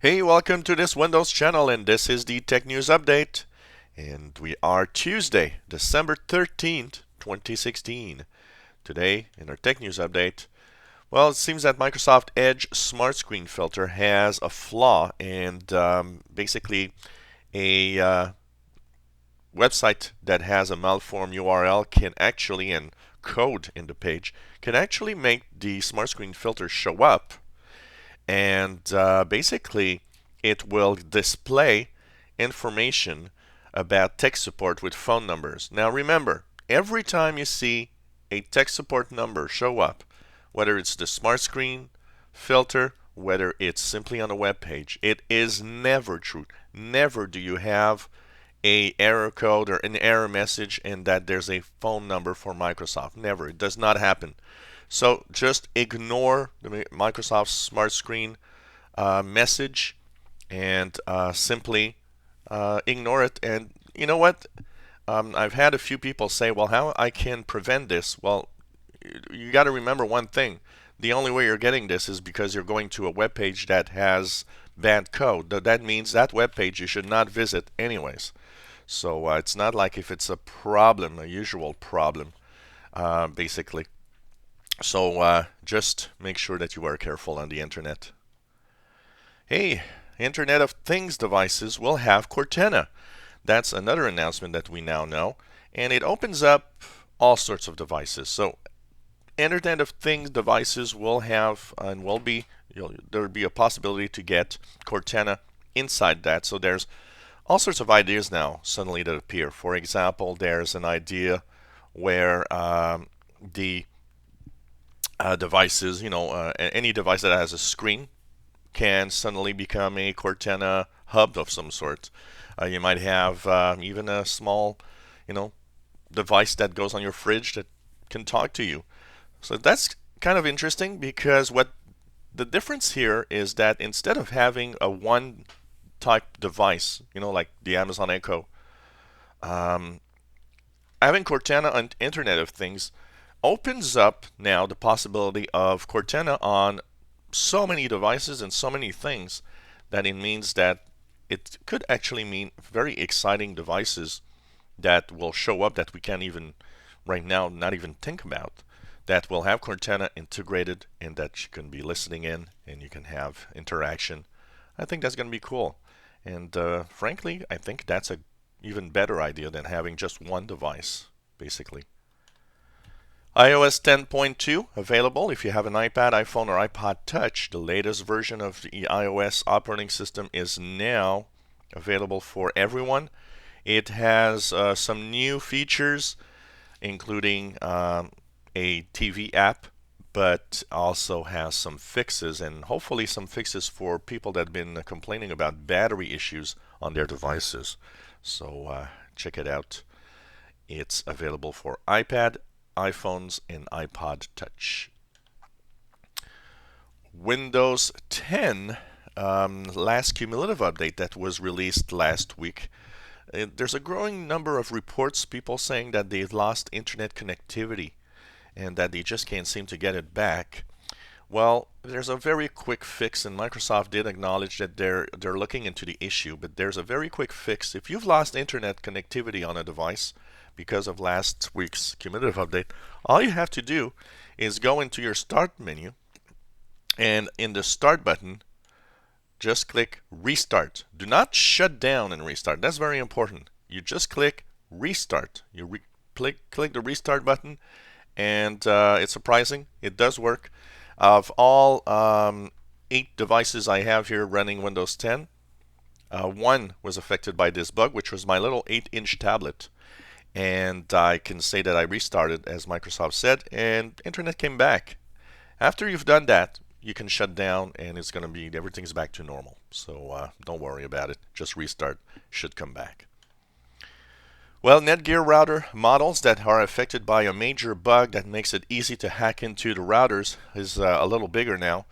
Hey, welcome to this Windows channel, and this is the Tech News Update. And we are Tuesday, December 13th, 2016. Today, in our Tech News Update, well, it seems that Microsoft Edge Smart Screen Filter has a flaw, and basically a website that has a malformed URL can actually, and code in the page, can actually make the Smart Screen Filter show up. And basically it will display information about tech support with phone numbers. Now remember, every time you see a tech support number show up, whether it's the smart screen filter, whether it's simply on a web page, it is never true. Never do you have a error code or an error message and that there's a phone number for Microsoft. Never. It does not happen. So just ignore the Microsoft Smart Screen message and simply ignore it. And you know what? I've had a few people say, well, how I can prevent this? Well, you got to remember one thing. The only way you're getting this is because you're going to a web page that has bad code. That means that web page you should not visit anyways. So it's not like if it's a problem, a usual problem, basically. So just make sure that you are careful on the internet. Hey, Internet of Things devices will have Cortana. That's another announcement that we now know, and it opens up all sorts of devices. So Internet of Things devices will have and will be, there will be a possibility to get Cortana inside that. So there's all sorts of ideas now suddenly that appear. For example, there's an idea where the devices, any device that has a screen can suddenly become a Cortana hub of some sort. You might have even a small, device that goes on your fridge that can talk to you. So that's kind of interesting because what the difference here is that instead of having a one type device, like the Amazon Echo, having Cortana on Internet of Things opens up now the possibility of Cortana on so many devices and so many things that it means that it could actually mean very exciting devices that will show up that we can't even right now not even think about, that will have Cortana integrated and that you can be listening in and you can have interaction. I think that's going to be cool. And frankly, I think that's a even better idea than having just one device, basically. iOS 10.2 available if you have an iPad, iPhone, or iPod Touch. The latest version of the iOS operating system is now available for everyone. It has some new features, including a TV app, but also has some fixes, and hopefully some fixes for people that have been complaining about battery issues on their devices. So check it out. It's available for iPad, iPhones, and iPod Touch. Windows 10, last cumulative update that was released last week. There's a growing number of reports, people saying that they've lost internet connectivity and that they just can't seem to get it back. Well, there's a very quick fix, and Microsoft did acknowledge that they're looking into the issue, but there's a very quick fix. If you've lost internet connectivity on a device because of last week's cumulative update, all you have to do is go into your Start menu, and in the Start button, just click Restart. Do not shut down and restart. That's very important. You just click Restart. You click the Restart button, and it's surprising. It does work. Of all 8 devices I have here running Windows 10, one was affected by this bug, which was my little 8-inch tablet. And I can say that I restarted, as Microsoft said, and internet came back. After you've done that, you can shut down and it's going to be, everything's back to normal. So don't worry about it. Just restart, should come back. Well, Netgear router models that are affected by a major bug that makes it easy to hack into the routers is a little bigger now.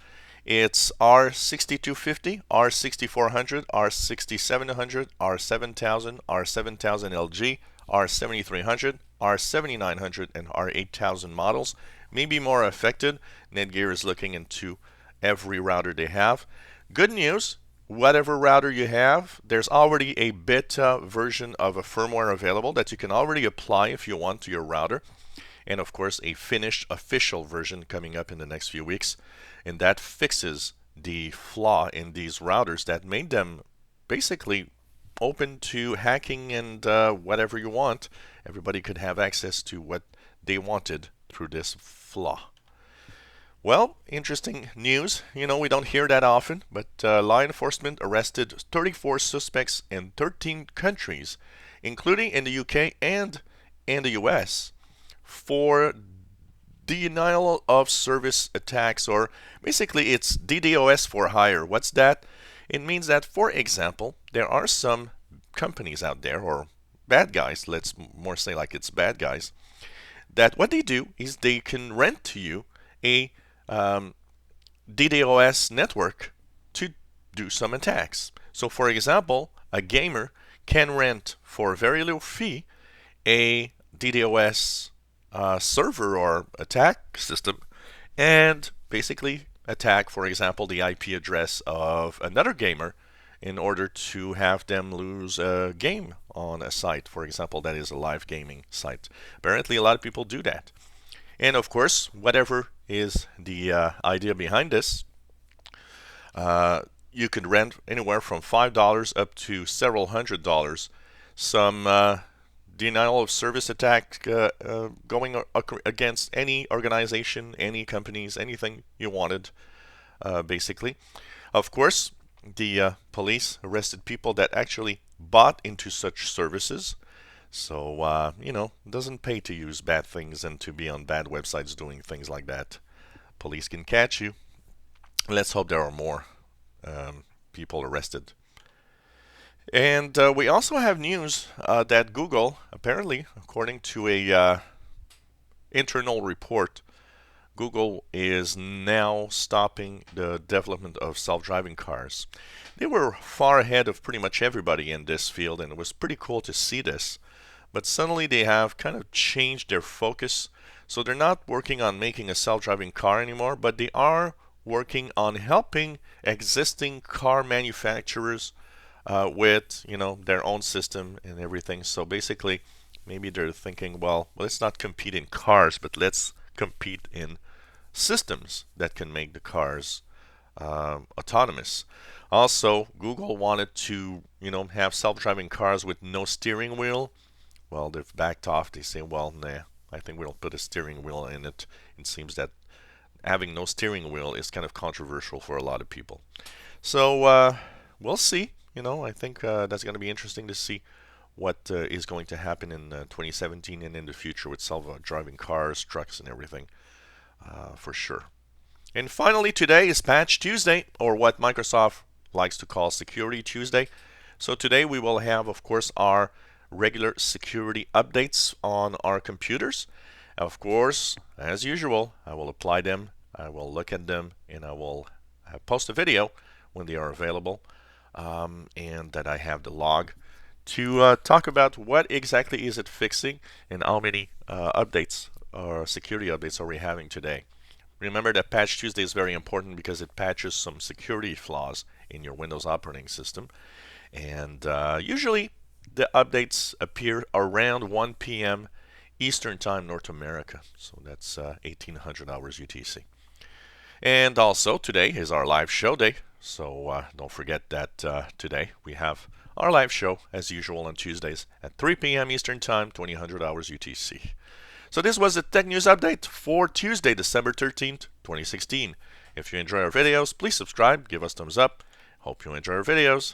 It's R6250, R6400, R6700, R7000, R7000LG, R7300, R7900, and R8000 models may be more affected. Netgear is looking into every router they have. Good news, whatever router you have, there's already a beta version of a firmware available that you can already apply if you want to your router. And of course, a finished official version coming up in the next few weeks. And that fixes the flaw in these routers that made them basically open to hacking and whatever you want. Everybody could have access to what they wanted through this flaw. Well, interesting news. You know, we don't hear that often, but law enforcement arrested 34 suspects in 13 countries, including in the UK and in the US, for denial of service attacks, or basically it's DDoS for hire. What's that? It means that, for example, there are some companies out there, or bad guys, let's more say like it's bad guys, that what they do is they can rent to you a DDoS network to do some attacks. So for example, a gamer can rent for a very low fee a DDoS server or attack system and basically attack, for example, the IP address of another gamer in order to have them lose a game on a site, for example, that is a live gaming site. Apparently a lot of people do that. And of course, whatever is the idea behind this, you could rent anywhere from $5 up to several $100s. Some denial of service attack going against any organization, any companies, anything you wanted, basically. Of course, the police arrested people that actually bought into such services. So, you know, it doesn't pay to use bad things and to be on bad websites doing things like that. Police can catch you. Let's hope there are more people arrested. And we also have news that Google, apparently, according to a internal report, Google is now stopping the development of self-driving cars. They were far ahead of pretty much everybody in this field, and it was pretty cool to see this. But suddenly they have kind of changed their focus. So they're not working on making a self-driving car anymore, but they are working on helping existing car manufacturers with, you know, their own system and everything. So basically, maybe they're thinking, well, let's not compete in cars, but let's compete in systems that can make the cars autonomous. Also, Google wanted to, you know, have self-driving cars with no steering wheel. Well, they've backed off. They say, well, nah, I think we'll put a steering wheel in it. It seems that having no steering wheel is kind of controversial for a lot of people. So we'll see. You know, I think that's going to be interesting to see what is going to happen in 2017 and in the future with self-driving cars, trucks, and everything, for sure. And finally, today is Patch Tuesday, or what Microsoft likes to call Security Tuesday. So today we will have, of course, our regular security updates on our computers. Of course, as usual, I will apply them, I will look at them, and I will post a video when they are available, and that I have the log to talk about what exactly is it fixing and how many updates or security updates are we having today. Remember that Patch Tuesday is very important because it patches some security flaws in your Windows operating system. And usually the updates appear around 1 p.m. Eastern Time, North America. So that's 1800 hours UTC. And also today is our live show day. So don't forget that today we have our live show as usual on Tuesdays at 3 p.m. Eastern Time, 2000 hours UTC. So this was the Tech News Update for Tuesday, December 13th, 2016. If you enjoy our videos, please subscribe, give us thumbs up. Hope you enjoy our videos.